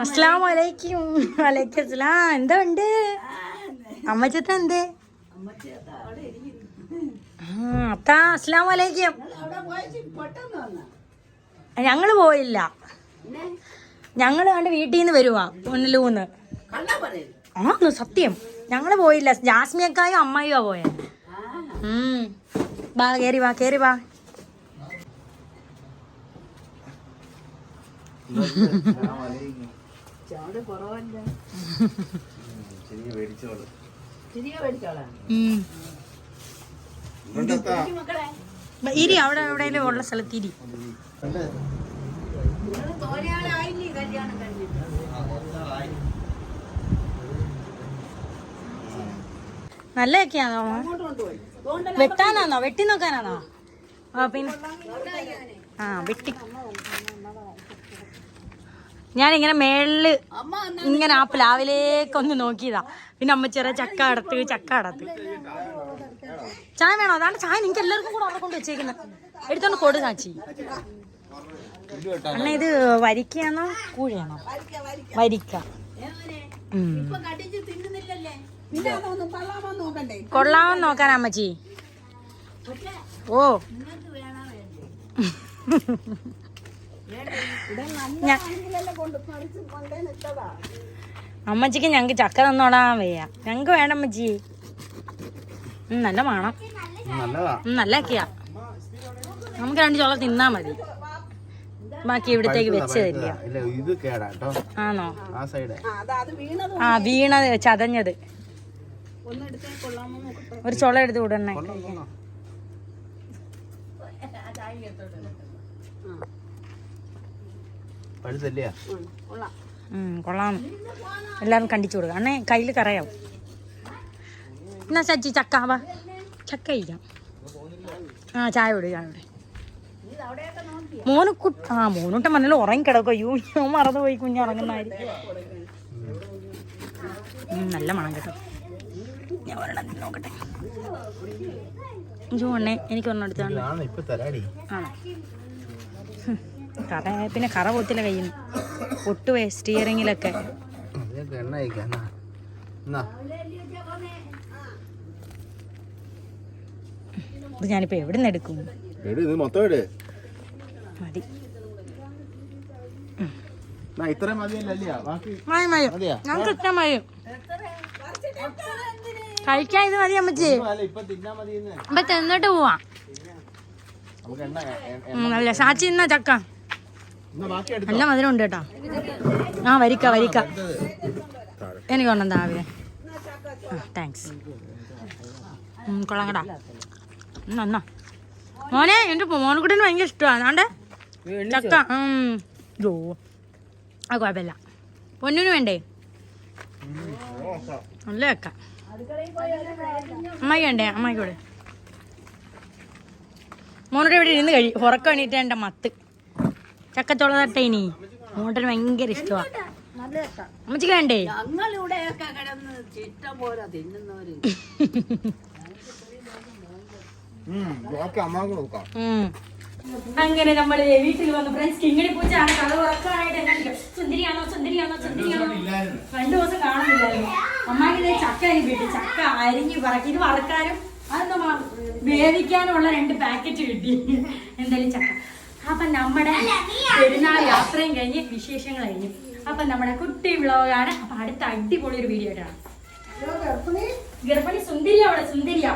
അസ്സലാമലൈക്കും. വലൈക്കും അസ്സലാം. എന്താ ഉണ്ട് അമ്മച്ചത്ത? എന്തേ അത്ത? അസ്സലാമലൈക്കും. ഞങ്ങള് പോയില്ല, ഞങ്ങള് കണ്ട് വീട്ടിൽ നിന്ന് വരുവാ ഒന്നിലൂന്ന്. ആ സത്യം ഞങ്ങള് പോയില്ല. ജാസ്മിയക്കായും അമ്മായിയോ പോയെ. വാ കേറി വാ, കേറി വാ. ഇരി അവിടെ എവിടെയെങ്കിലും ഉള്ള സ്ഥലത്തിരി. നല്ലതൊക്കെയാണോ? വെട്ടാനാണോ? വെട്ടി നോക്കാനാണോ? പിന്നെ വെട്ടി. ഞാനിങ്ങനെ മേളില് ഇങ്ങനെ ആ പ്ലാവിലേക്കൊന്ന് നോക്കിയതാ. പിന്നെ അമ്മ ചെറിയ ചക്ക അടത്ത്. ചായ വേണോ? അതാണ് ചായ. നിങ്ങൾക്ക് എല്ലാവർക്കും കൂടെ അവിടെ കൊണ്ട് വെച്ചേക്കുന്നത്. എടുത്തോണ്ട് കൊടു സാച്ചി. അണ്ണ ഇത് വരിക്കയാണോ കൂഴയാണോ? വരിക്ക. കൊള്ളാമെന്ന് നോക്കാൻ അമ്മച്ചി. ഓ അമ്മച്ചിക്ക് ഞങ്ങക്ക് ചക്ക തന്നോടാൻ വയ്യ. ഞങ്ങക്ക് വേണ്ട അമ്മച്ചി. നല്ല മണം, നല്ലൊക്കെയാ. നമുക്ക് 2 ചോളം തിന്നാ മതി. ബാക്കി ഇവിടത്തേക്ക് വെച്ച് തരില്ല. ആണോ? ആ വീണത് ചതഞ്ഞത്. ഒരു ചൊള എടുത്ത് വിടണേ. കൊള്ളാം. എല്ലാരും കണ്ടിച്ചു കൊടുക്കുക. അണ്ണേ കയ്യിൽ കറയാവും. എന്നാ ചച്ചി ചക്ക വാ, ചക്ക കഴിക്കാം. ചായ വിട്, ചായ വിട്. മോനൂട്ടം മണ്ണിൽ ഉറങ്ങി കിടക്കും. അയ്യോ ഞാൻ മറന്നുപോയി കുഞ്ഞുറങ്ങുന്നായി. നല്ല മണം കേട്ടോ. ഞാൻ ഒരെണ്ണം നോക്കട്ടെ. അണ്ണേ എനിക്ക് ഒരെണ്ണം എടുത്താണ്. ആണോ? കറ പിന്നെ കറ പോത്തില്ല കയ്യിൽ നിന്ന്. പൊട്ടുപോയി സ്റ്റിയറിങ്ങിലൊക്കെ. ഇത് ഞാനിപ്പോ എവിടെ നിന്ന് എടുക്കും? മതി. ഞങ്ങൾക്ക് ഇത്ര മതി. കഴിക്കാൻ ഇത് മതി അമ്മച്ചി. അപ്പൊ തിന്നിട്ട് പോവാ. അല്ല സാച്ചി ഇന്നാ ചക്ക നല്ല മധുരം ഉണ്ട് കേട്ടോ. വരിക്ക എനിക്ക് ഒന്നും താവേ. താങ്ക്സ്. കൊള്ളാം കേട്ടാ. എന്നാ മോനെ, എൻ്റെ മോനക്കുട്ടിന് ഭയങ്കര ഇഷ്ടമാണ്. ആണ്ടേ ചക്ക. ജോ അത് കുഴപ്പമില്ല. പൊന്നിന് വേണ്ടേ? നല്ല ചക്ക. അമ്മായി വേണ്ടേ? അമ്മായിക്ക് കൂടെ. മോനോട് ഇവിടെ ഇരുന്ന് ഉറക്കം എണീറ്റ് എൻ്റെ മത്ത് ചക്കച്ചോള തട്ടേ. ഇനി മോട്ടന് ഭയങ്കര ഇഷ്ടമാണ്. അമ്മച്ചിക്ക് വേണ്ടേ? അങ്ങനെ നമ്മള് വീട്ടിൽ വന്നു. ഫ്രണ്ട്സ് കിങ്ങിണി പൂച്ചയാണ് കഥ ഉറക്കാനായിട്ട്. സുന്ദരിയാണോ 2 ദിവസം കാണുന്നില്ലായിരുന്നു. അമ്മാക്ക് ചക്ക കിട്ടി. ചക്ക അരിഞ്ഞ് പറക്കി. ഇത് വറക്കാനും അതെന്താ വേവിക്കാനുള്ള 2 പാക്കറ്റ് കിട്ടി. എന്തായാലും ചക്ക. അപ്പൊ നമ്മുടെ പെരുന്നാൾ യാത്രയും കഴിഞ്ഞ് വിശേഷങ്ങൾ കഴിഞ്ഞു. അപ്പൊ നമ്മുടെ കുട്ടി വ്ളോഗാണ്. അപ്പൊ അടുത്ത അടിപൊളി ഒരു വീഡിയോ ആയിട്ടാണ്. ഗർഭിണി സുന്ദരിയാ.